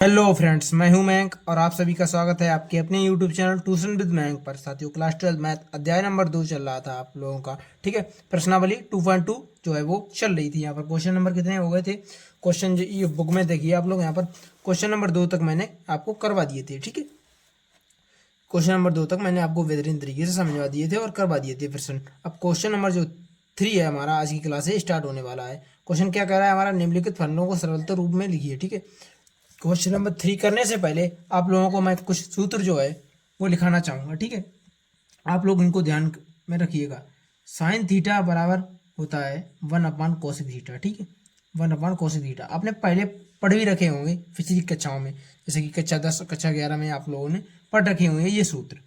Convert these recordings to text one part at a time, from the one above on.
Hello friends, मैं हूं मयंक और आप सभी का स्वागत है आपके अपने YouTube channel tuition with Mayank पर। साथियों, क्लास 12 मैथ अध्याय नंबर 2 चल रहा था आप लोगों का। ठीक है, प्रश्नावली 2.2 जो है वो चल रही थी। यहाँ पर क्वेश्चन नंबर कितने हो गए थे? क्वेश्चन जो ये बुक में देखिए आप लोग, यहाँ पर क्वेश्चन नंबर 2 तक मैंने आपको करवा दिए थे। ठीक है, क्वेश्चन नंबर 2 तक मैंने आपको बेहतरीन तरीके से समझवा दिए थे और करवा दिए थे प्रश्न। अब क्वेश्चन नंबर जो 3 है हमारा, आज की क्लास से स्टार्ट होने वाला है। क्वेश्चन क्या कह रहा है हमारा? निम्नलिखित फलनों को सरलता रूप में लिखिए। ठीक है, क्वेश्चन नंबर 3 करने से पहले आप लोगों को मैं कुछ सूत्र जो है वो लिखाना चाहूँगा। ठीक है, आप लोग इनको ध्यान में रखिएगा। साइन थीटा बराबर होता है 1 कोसेक थीटा। ठीक है, 1 कोसेक थीटा आपने पहले पढ़ भी रखे होंगे पिछली कक्षाओं में, जैसे कि कक्षा 10 कक्षा 11 में आप लोगों ने पढ़ रखे होंगे ये सूत्र।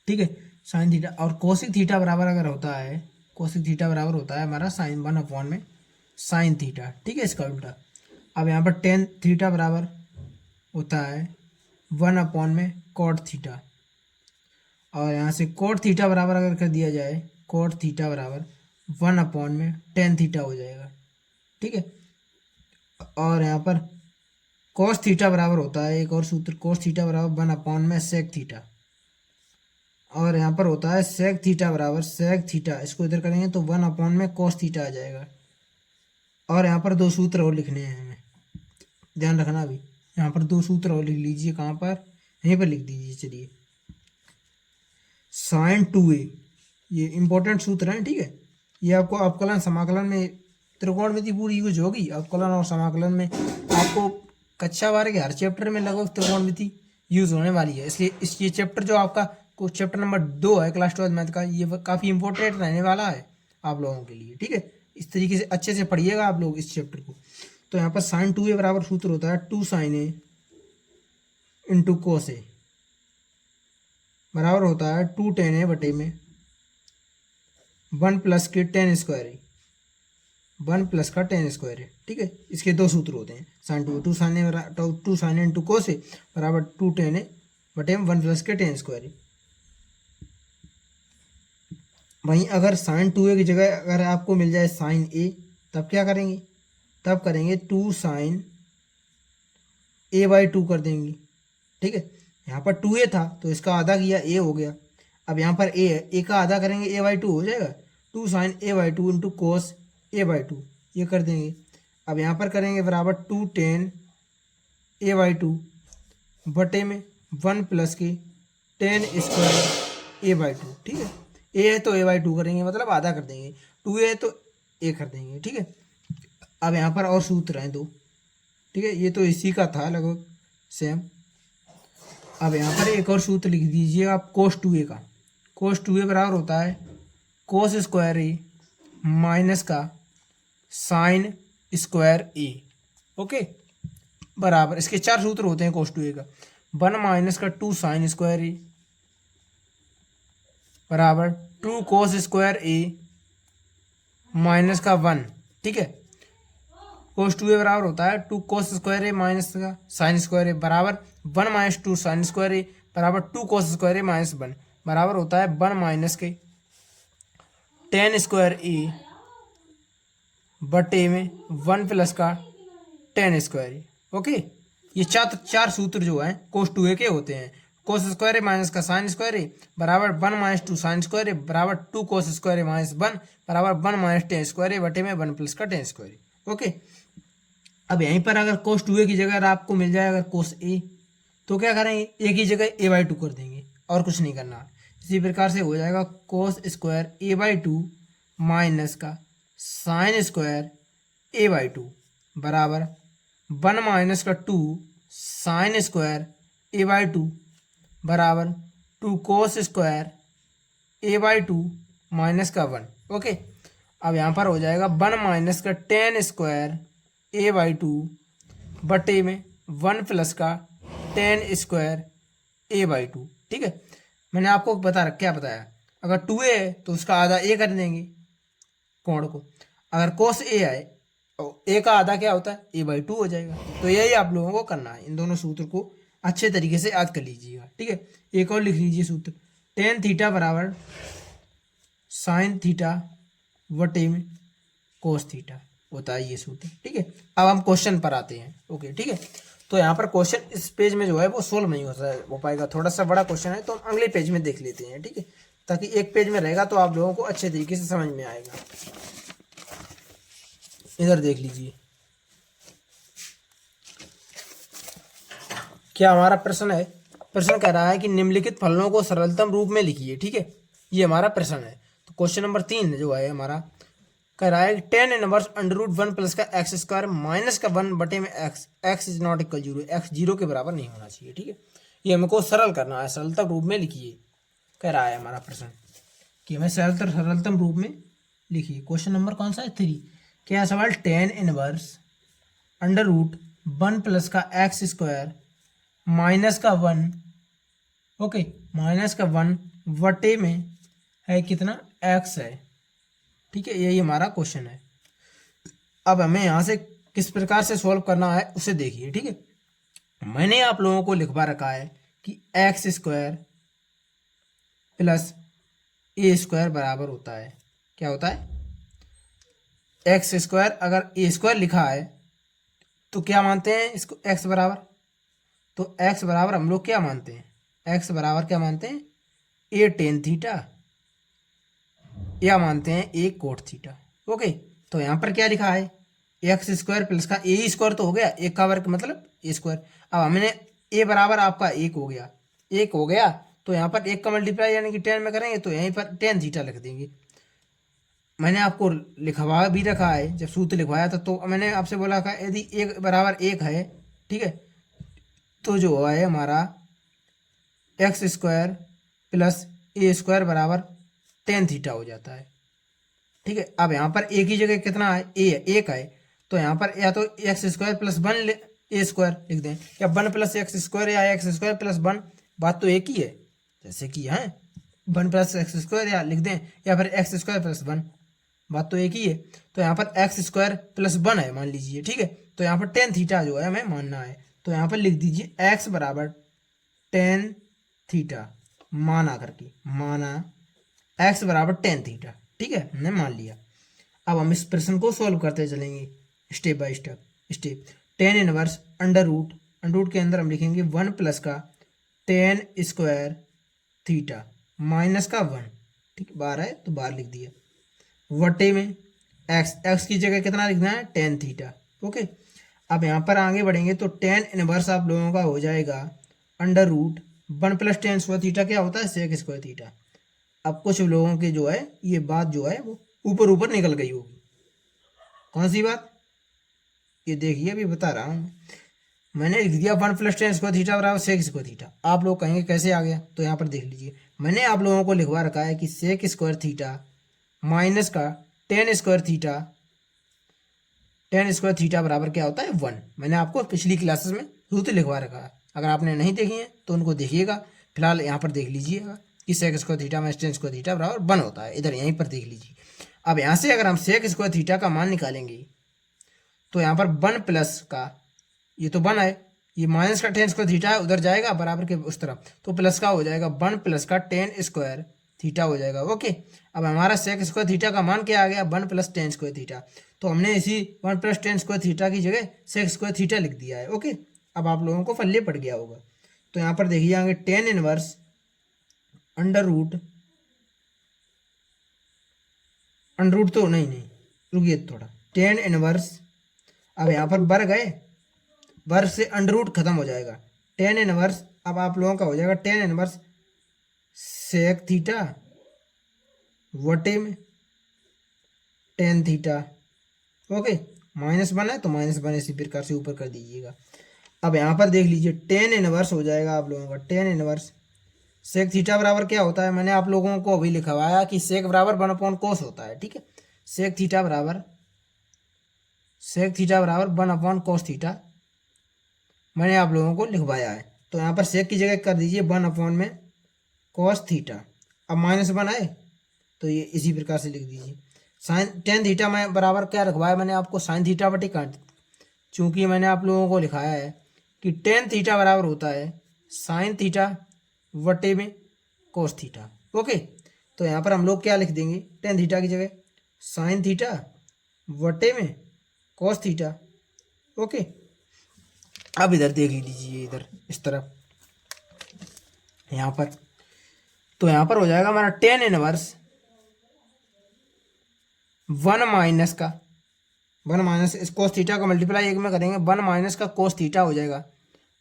ठीक है, साइन थीटा और कोसेक थीटा बराबर अगर होता है, कोसेक थीटा बराबर होता है हमारा साइन 1 में साइन थीटा। ठीक है, इसका उल्टा। अब यहाँ पर टेन थीटा बराबर होता है 1 में कॉट थीटा, और यहाँ से कोट थीटा बराबर अगर कर दिया जाए, कोट थीटा बराबर 1 में टेन थीटा हो जाएगा। ठीक है, और यहाँ पर कोस थीटा बराबर होता है एक और सूत्र, कोस थीटा बराबर 1 में सेक थीटा, और यहाँ पर होता है सेक थीटा बराबर सेक थीटा। इसको इधर करेंगे तो 1 में कोस थीटा आ जाएगा। और यहाँ पर दो सूत्र और लिखने हैं हमें, ध्यान रखना। अभी यहाँ पर दो सूत्र और लिख लीजिए। कहाँ पर? यहीं पर लिख दीजिए। चलिए, साइन 2a, ये इंपॉर्टेंट सूत्र हैं। ठीक है, ये आपको अवकलन समाकलन में त्रिकोणमिति पूरी यूज होगी। अवकलन और समाकलन में आपको कक्षा 12 के हर चैप्टर में लगभग त्रिकोणमिति यूज होने वाली है। इसलिए ये चैप्टर जो आपका चैप्टर नंबर 2 है क्लास 12 मैथ का, ये काफ़ी इंपॉर्टेंट रहने वाला है आप लोगों के लिए। ठीक है, इस तरीके से अच्छे से पढ़िएगा आप लोग इस चैप्टर को। तो यहाँ पर साइन 2a बराबर सूत्र होता है 2 sin a into cos A बराबर होता है 2 tan a बटे में 1 प्लस के टेन स्क्वायर ए, 1 प्लस का टेन स्क्वायर है। ठीक है, इसके दो सूत्र होते हैं। Sine 2 sine A two sine A into cos A बराबर 2 tan a बटे में 1 प्लस के टेन स्क्वायर ए। वहीं अगर साइन 2a की जगह अगर आपको मिल जाए साइन ए, तब क्या करेंगे? तब करेंगे 2 sin a/2 कर देंगे। ठीक है, यहाँ पर 2a था तो इसका आधा किया a हो गया। अब यहाँ पर a है, a का आधा करेंगे a/2 हो जाएगा। 2 sin a/2 into cos a/2 ये कर देंगे। अब यहाँ पर करेंगे बराबर 2 tan a/2 बटे में 1 प्लस के टेन स्क्वायर a/2। ठीक है, a है तो a/2 करेंगे, मतलब आधा कर देंगे। 2a है तो a कर देंगे। ठीक है, अब यहाँ पर और सूत्र हैं दो। ठीक है, ये तो इसी का था लगभग सेम। अब यहाँ पर एक और सूत्र लिख दीजिए आप कोस 2a का। कोस 2a बराबर होता है कोस स्क्वायर ए माइनस का साइन स्क्वायर ए। ओके, बराबर इसके चार सूत्र होते हैं कोस 2a का। 1 माइनस का 2 साइन स्क्वायर ए बराबर 2 कोस स्क्वायर ए माइनस का 1। ठीक है, कोस 2a बराबर होता है 2 कोस स्क्वायर ए माइनस का साइन स्क्वायर ए बराबर 1 माइनस 2 साइन स्क्वायर ए बराबर 2 कोस स्क्वायर ए माइनस 1 बराबर होता है 1 माइनस के टेन स्क्वायर ए बटे में 1 प्लस का टेन स्क्वायर ए। ओके, ये चार सूत्र जो हैं कोस 2a के होते हैं। कोस स्क्वायर ए माइनस का साइन स्क्वायर ए बराबर 1 माइनस 2 साइन स्क्वायर ए बराबर 2 कोस स्क्वायर ए माइनस 1 बराबर 1 माइनस टेन स्क्वायर ए बटे में 1 प्लस का टेन स्क्वायर ए। ओके, अब यहीं पर अगर कोस 2a की जगह आपको मिल जाए अगर कोस ए, तो क्या करेंगे? ए की जगह a/2 कर देंगे और कुछ नहीं करना। इसी प्रकार से हो जाएगा कोस स्क्वायर a/2 माइनस का साइन स्क्वायर a/2 बराबर 1 माइनस का 2 साइन स्क्वायर a/2 बराबर 2 कोस स्क्वायर a/2 माइनस का 1। ओके, अब यहाँ पर हो जाएगा 1 माइनस का टेन स्क्वायर a/2 बटे में 1 प्लस का टेन स्क्वायर a/2। ठीक है, मैंने आपको क्या बताया? अगर 2a है तो उसका आधा a कर देंगे कोण को। अगर कोस a है तो a का आधा क्या होता है? a/2 हो जाएगा। तो यही आप लोगों को करना है, इन दोनों सूत्र को अच्छे तरीके से याद कर लीजिएगा। ठीक है, एक और लिख लीजिए सूत्र, टेन थीटा बराबर साइन थीटा बटे में कोस थीटा होता है ये सूत्र। ठीक है, अब हम क्वेश्चन पर आते हैं। ओके, ठीक है, तो यहाँ पर क्वेश्चन इस पेज में जो है वो सोल्व नहीं हो पाएगा, थोड़ा सा बड़ा क्वेश्चन है, तो हम अगले पेज में देख लेते हैं, ठीक है, ताकि एक पेज में रहेगा तो आप लोगों को अच्छे तरीके से समझ में आएगा। इधर देख लीजिए, क्या हमारा प्रश्न है। प्रश्न कह रहा है कि निम्नलिखित फलनों को सरलतम रूप में लिखिए, ठीक है, ये हमारा प्रश्न है। तो क्वेश्चन नंबर 3 जो है हमारा कह रहा है tan inverse under root 1 plus का एक्स स्क्वायर माइनस का 1 बटे में x, x is not equal 0, x 0 के बराबर नहीं होना चाहिए, ठीक है। ये हमको सरल करना है, सरलतम रूप में लिखिए कह रहा है हमारा प्रश्न कि हमें सरलतम रूप में लिखिए। क्वेश्चन नंबर कौन सा है 3। क्या सवाल tan inverse under root 1 plus का एक्स स्क्वायर माइनस का 1, ओके, माइनस का 1 बटे में है कितना एक्स है, ठीक है, यही हमारा क्वेश्चन है। अब हमें यहाँ से किस प्रकार से सॉल्व करना है उसे देखिए, ठीक है। मैंने आप लोगों को लिखवा रखा है कि एक्स स्क्वायर प्लस ए स्क्वायर बराबर होता है, क्या होता है, एक्स स्क्वायर। अगर ए स्क्वायर लिखा है तो क्या मानते हैं इसको, एक्स बराबर, तो एक्स बराबर हम लोग क्या मानते हैं, एक्स बराबर क्या मानते हैं, ए टेन थीटा, या मानते हैं ए कोट थीटा, ओके। तो यहाँ पर क्या लिखा है, एक्स स्क्वायर प्लस का ए स्क्वायर तो हो गया, एक का वर्ग मतलब ए स्क्वायर। अब हमने ए बराबर आपका एक हो गया, एक हो गया, तो यहाँ पर एक का मल्टीप्लाई यानी कि 10 में करेंगे तो यहीं पर टेन थीटा लिख देंगे। मैंने आपको लिखवा भी रखा है, जब सूत्र लिखवाया था तो मैंने आपसे बोला था यदि एक बराबर एक है, ठीक है, तो जो है हमारा एक्स स्क्वायर प्लस ए स्क्वायर बराबर 10 थीटा हो जाता है, ठीक है। अब यहाँ पर एक ही जगह कितना है, ए है, एक है, तो यहाँ पर या तो एक्स स्क्वायर प्लस 1 ए स्क्वायर लिख दें, या 1 प्लस एक्स स्क्वायर या एक्स स्क्वायर प्लस 1, बात तो एक ही है, जैसे कि है 1 प्लस एक्स स्क्वायर या लिख दें, या फिर एक्स स्क्वायर प्लस 1, बात तो एक ही है। तो यहाँ पर एक्स स्क्वायर प्लस 1 है मान लीजिए, ठीक है, तो यहाँ पर 10 थीटा जो है हमें मानना है, तो यहाँ पर लिख दीजिए एक्स बराबर 10 थीटा, माना करके, माना एक्स बराबर 10 थीटा, ठीक है, हमने मान लिया। अब हम इस प्रश्न को सॉल्व करते चलेंगे step by step. 10 inverse under root के अंदर हम लिखेंगे 1 प्लस का 10 स्क्वायर थीटा माइनस का 1, ठीक, बार है तो बार लिख दिया, वटे में एक्स की जगह कितना लिखना है 10 थीटा, ओके। अब यहाँ पर आगे बढ़ेंगे तो 10 इनवर्स आप लोगों का हो जाएगा under root 1 plus 10 square theta, क्या होता है सेक स्क्वायर थीटा। अब कुछ लोगों के जो है ये बात जो है वो ऊपर ऊपर निकल गई होगी, कौन सी बात, ये देखिए अभी बता रहा हूँ। मैंने लिख दिया 1 प्लस 10 स्क्वायर थीटा बराबर सेक स्क्वायर थीटा, आप लोग कहेंगे कैसे आ गया, तो यहाँ पर देख लीजिए, मैंने आप लोगों को लिखवा रखा है कि सेक स्क्वायर थीटा माइनस का 10 स्क्वायर थीटा, 10 स्क्वायर थीटा बराबर क्या होता है 1। मैंने आपको पिछली क्लासेस में सूत्र लिखवा रखा है, अगर आपने नहीं देखी है तो उनको देखिएगा, फिलहाल यहाँ पर देख लीजिएगा कि sec square theta minus 10 square theta बराबर 1 होता है, इधर यहीं पर देख लीजिए। अब यहाँ से अगर हम सेक स्क्वायर थीटा का मान निकालेंगे तो यहाँ पर 1 प्लस का, ये तो 1 है, ये माइनस का 10 स्क्वायर थीटा है, उधर जाएगा बराबर के उस तरफ, तो प्लस का हो जाएगा 1 प्लस का 10 स्क्वायर थीटा हो जाएगा, ओके। अब हमारा सेक स्क्वायर थीटा का मान क्या आ गया 1 प्लस 10 स्क्वायर थीटा, तो हमने इसी 1 प्लस 10 स्क्वायर थीटा की जगह सेक स्क्वायर थीटा लिख दिया है, ओके। अब आप लोगों को पल्ले पड़ गया होगा, तो यहाँ पर देखिए आगे 10 इनवर्स अंडर रूट तो नहीं रुकिए थोड़ा, 10 इनवर्स, अब यहाँ पर वर्ग है, वर्ग से अंडर रूट खत्म हो जाएगा, 10 इनवर्स, अब आप लोगों का हो जाएगा 10 इनवर्स सेक थीटा वटे में 10 थीटा, ओके, -1 है तो -1 इसी प्रकार से ऊपर कर दीजिएगा। अब यहाँ पर देख लीजिए 10 इनवर्स हो जाएगा आप लोगों का 10 इनवर्स सेक थीटा बराबर क्या होता है, मैंने आप लोगों को अभी लिखवाया कि सेक बराबर 1/cos होता है, ठीक है, सेक थीटा बराबर 1/cos थीटा मैंने आप लोगों को लिखवाया है, तो यहाँ पर सेक की जगह कर दीजिए 1/cos थीटा। अब -1 है तो ये इसी प्रकार से लिख दीजिए, साइन 10 थीटा में बराबर क्या रखवाया मैंने आपको, साइन थीटा बटे काट, चूँकि मैंने आप लोगों को लिखाया है कि 10 थीटा बराबर होता है साइन थीटा वटे में कोस थीटा, ओके। तो यहाँ पर हम लोग क्या लिख देंगे 10 थीटा की जगह साइन थीटा वटे में कोस थीटा, ओके। अब इधर देख लीजिए, इधर इस तरफ यहाँ पर, तो यहाँ पर हो जाएगा हमारा टेन इनवर्स वन माइनस का, वन माइनस इस कोस थीटा का मल्टीप्लाई एक में करेंगे, वन माइनस का कोस थीटा हो जाएगा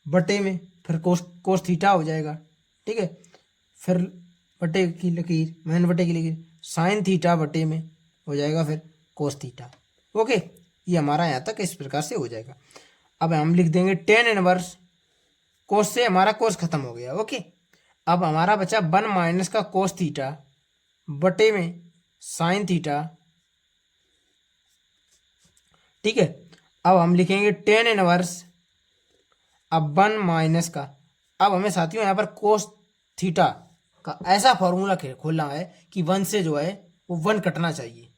बटे में, फिर कोस कोस थीटा हो जाएगा, ठीक है, फिर बटे की लकीर, मैन बटे की लकीर, साइन थीटा बटे में हो जाएगा फिर कोस थीटा। ओके, ये हमारा यहाँ तक इस प्रकार से हो जाएगा। अब हम लिख देंगे टेन इनवर्स कोस, से हमारा कोस खत्म हो गया। ओके, अब हमारा बचा वन माइनस का कोस थीटा बटे में साइन थीटा, ठीक है। अब हम लिखेंगे टेन इनवर्स, अब वन माइनस का, अब हमें साथियों यहाँ पर कोस थीटा का ऐसा फॉर्मूला खोलना है कि वन से जो है वो वन कटना चाहिए।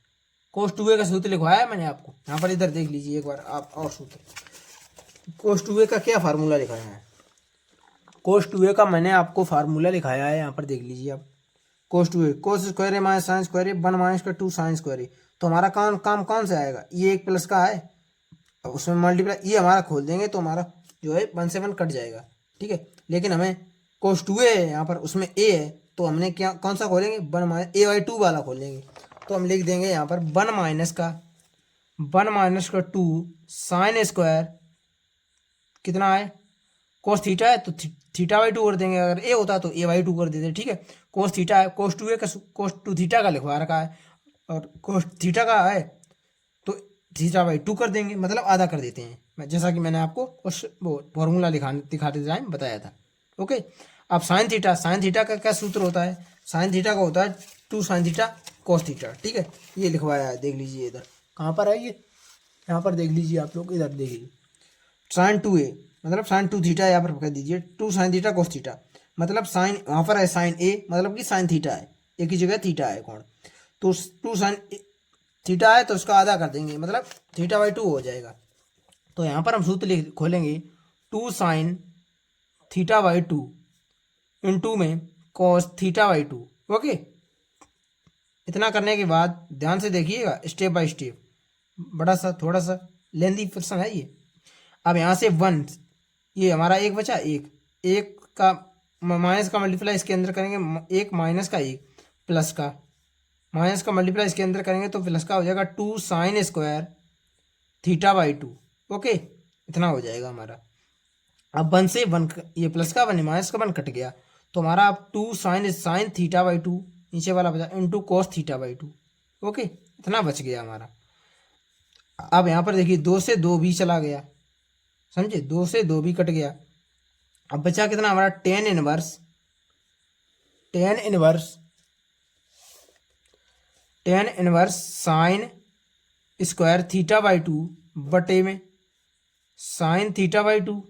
कोस टू ए का सूत्र लिखवाया है मैंने आपको, यहाँ पर इधर देख लीजिए एक बार आप, और सूत्र कोस टू ए का क्या फार्मूला लिखाया है, कोस टू ए का मैंने आपको फार्मूला लिखाया है, यहाँ पर देख लीजिए आप, cos two A cos square A minus sine square A one minus का टू साइन स्क्वायर ए। तो हमारा काम कौन सा आएगा, ये एक प्लस का है, उसमें मल्टीप्लाई ये हमारा खोल देंगे तो हमारा जो है वन से वन कट जाएगा, ठीक है। लेकिन हमें कोस टू ए है यहाँ पर, उसमें ए है, तो हमने क्या कौन सा खोलेंगे, one minus A by two वाला खोलेंगे। तो हम लिख देंगे यहाँ पर वन माइनस का टू साइन स्क्वायर, कितना है कोस थीटा है तो थीटा बाई टू कर देंगे, अगर ए होता तो ए बाई टू कर देते, ठीक है। कोस थीटा है, कोस टू ए का कोस टू थीटा का लिखवा रखा है, और कोस थीटा का है तो थीटा बाई टू कर देंगे, मतलब आधा कर देते हैं, जैसा कि मैंने आपको उस वो फॉर्मूला दिखाते टाइम बताया था। ओके, अब साइन थीटा का क्या सूत्र होता है, साइन थीटा का होता है two sine theta cos theta, ठीक है। ये लिखवाया है, देख लीजिए इधर कहाँ पर है ये, यहाँ पर देख लीजिए आप लोग, इधर देखिए साइन टू ए मतलब साइन टू थीटा, यहाँ पर कह दीजिए two sine theta cos theta, मतलब साइन वहाँ पर है साइन ए, मतलब कि साइन थीटा है, एक ही जगह थीटा है कौन, तो टू साइन थीटा है तो उसका आधा कर देंगे, मतलब थीटा बाई टू हो जाएगा। तो यहाँ पर हम सूत्र खोलेंगे two sine theta by two into में cos theta by two. Okay, इतना करने के बाद ध्यान से देखिएगा स्टेप बाय स्टेप, बड़ा सा थोड़ा सा लेंदी प्रश्न है ये। अब यहाँ से वन, ये हमारा एक बचा, एक का माइनस का मल्टीप्लाई इसके अंदर करेंगे, एक माइनस का एक प्लस का, माइनस का मल्टीप्लाई इसके अंदर करेंगे तो प्लस का हो जाएगा two sine square theta by two. Okay, इतना हो जाएगा हमारा। अब वन से वन, ये प्लस का वन माइनस का वन कट गया, तो हमारा अब two sine theta by two नीचे वाला बचा into cos theta by two. Okay, इतना बच गया हमारा। अब यहाँ पर देखिए दो से दो भी चला गया, समझे, दो से दो भी कट गया। अब बचा कितना हमारा tan inverse sine square theta by to बटे में sign theta by two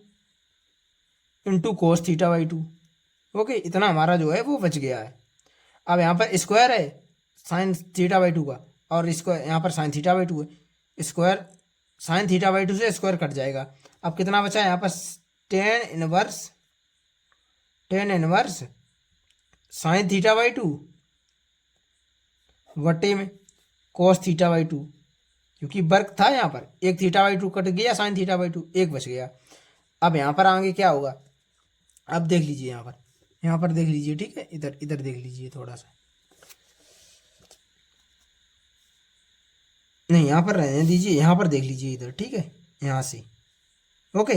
into cos theta by two. Okay, इतना हमारा जो है वो बच गया है। अब यहाँ पर स्क्वायर है साइन थीटा बाई टू का, और स्क्वायर यहाँ पर साइन थीटा बाई टू है, square sine theta by to से स्क्वायर कट जाएगा। अब कितना बचा है यहाँ पर tan inverse sine theta by to बटे में कोस थीटा बाई टू, क्योंकि वर्क था यहाँ पर, एक थीटा बाई टू कट गया, साइन थीटा बाई टू एक बच गया। अब यहाँ पर आगे क्या होगा, अब देख लीजिए यहाँ पर देख लीजिए, ठीक है, इधर देख लीजिए थोड़ा सा, नहीं यहाँ पर रहने दीजिए, यहाँ पर देख लीजिए इधर, ठीक है, यहाँ से। ओके,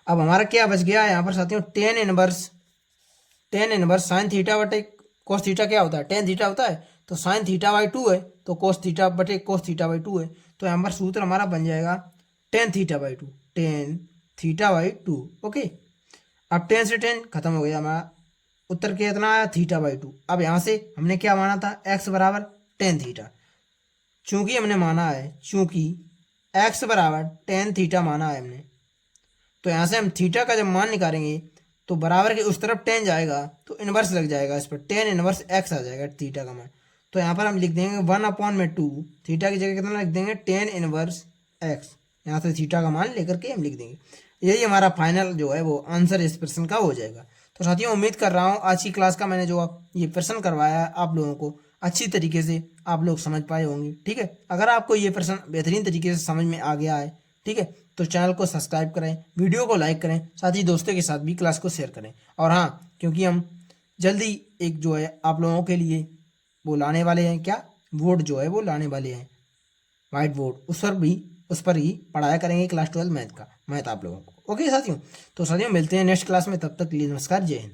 अब हमारा क्या बच गया यहाँ पर साथियों, टेन इनवर्स साइन थीटा बटे कोस थीटा क्या होता है, टेन थीटा होता है, तो साइन थीटा बाई टू है तो कोस थीटा बटे कोस थीटा बाई टू है, तो यहाँ पर सूत्र हमारा बन जाएगा tan theta by two. Okay, अब टेन से टेन खत्म हो गया, हमारा उत्तर कितना आया थीटा बाई टू। अब यहाँ से हमने क्या माना था, एक्स बराबर टेन थीटा, चूंकि हमने माना है, चूंकि एक्स बराबर टेन थीटा माना है हमने, तो यहाँ से हम थीटा का जब मान निकालेंगे तो बराबर के उस तरफ टेन जाएगा तो इनवर्स लग जाएगा, इस पर टेन इनवर्स एक्स आ जाएगा थीटा का मान। तो यहाँ पर हम लिख देंगे वन अपॉन में टू, थीटा की जगह कितना लिख देंगे टेन इनवर्स एक्स, यहाँ से थीटा का मान लेकर के हम लिख देंगे। यही हमारा फाइनल जो है वो आंसर इस प्रश्न का हो जाएगा। तो साथियों उम्मीद कर रहा हूँ आज की क्लास का मैंने जो ये प्रश्न करवाया है आप लोगों को अच्छी तरीके से आप लोग समझ पाए होंगे, ठीक है। अगर आपको ये प्रश्न बेहतरीन तरीके से समझ में आ गया है, ठीक है, तो चैनल को सब्सक्राइब करें, वीडियो को लाइक करें, साथ ही दोस्तों के साथ भी क्लास को शेयर करें। और हाँ, क्योंकि हम जल्दी एक जो है आप लोगों के लिए वो लाने वाले हैं, क्या बोर्ड जो है वो लाने वाले हैं, वाइट बोर्ड, उस पर ही पढ़ाया करेंगे क्लास 12 मैथ का, मैथ आप लोगों को। ओके साथियों, तो साथियों मिलते हैं नेक्स्ट क्लास में, तब तक के लिए नमस्कार, जय हिंद।